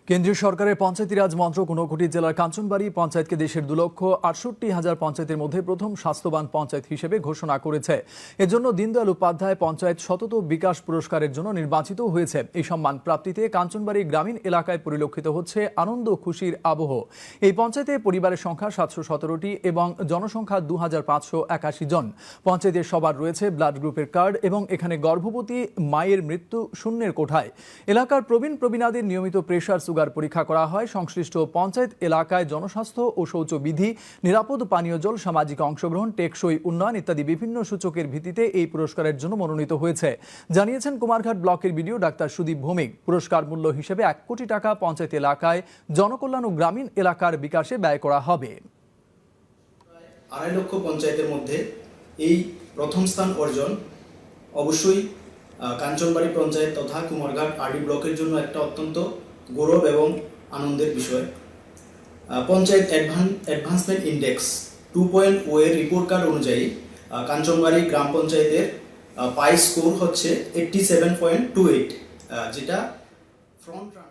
কেন্দ্রীয় সরকারের পঞ্চায়েতি রাজ মন্ত্রক 59টি জেলার কাঞ্চনবাড়ি পঞ্চায়েতকে দেশের 2,68,000 পঞ্চায়েতের মধ্যে প্রথম স্বাস্থ্যবান পঞ্চায়েত হিসেবে ঘোষণা করেছে। এজন্য দীনদয়াল উপাধ্যায় পঞ্চায়েত সতত বিকাশ পুরস্কারের জন্য নির্বাচিত হয়েছে। এই সম্মান প্রাপ্তিতে কাঞ্চনবাড়ি গ্রামীণ এলাকায় পরিলক্ষিত হচ্ছে আনন্দ খুশির আবহ। এই পঞ্চায়েতে পরিবারের সংখ্যা 717টি এবং জনসংখ্যা 2,581 জন। পঞ্চায়েতের সবার রয়েছে ব্লাড গ্রুপের কার্ড এবং এখানে গর্ভবতী মায়ের মৃত্যু শূন্যের কোঠায়। এলাকার প্রবীণাদের নিয়মিত প্রেশার সুগার পরীক্ষা করা হয়। সংশ্লিষ্ট পঞ্চায়েত এলাকায় জনস্বাস্থ্য ও শৌচবিধি, নিরাপদ পানীয় জল, সামাজিক অংশগ্রহণ, টেকসই উন্নয়ন ইত্যাদি বিভিন্ন সূচকের ভিত্তিতে এই পুরস্কারের জন্য মনোনীত হয়েছে, জানিয়েছেন কুমারঘাট ব্লকের বিডিও ডাক্তার সুদীপ ভৌমিক। পুরস্কার মূল্য হিসেবে 1 কোটি টাকা পঞ্চায়েত এলাকায় জনকল্যাণ ও গ্রামীণ এলাকার বিকাশে ব্যয় করা হবে। 2.5 লক্ষ পঞ্চায়েতের মধ্যে এই প্রথম স্থান অর্জন অবশ্যই কাঞ্চনবাড়ি পঞ্চায়েত তথা কুমারঘাট আরডি ব্লকের জন্য একটা অত্যন্ত গৌরব এবং আনন্দের বিষয়। পঞ্চায়েত অ্যাডভান্সমেন্ট ইন্ডেক্স 2.0 এর রিপোর্ট কার্ড অনুযায়ী কাঞ্চনবাড়ি গ্রাম পঞ্চায়েতের পাই স্কোর হচ্ছে 87.28, যেটা ফ্রন্ট রানার।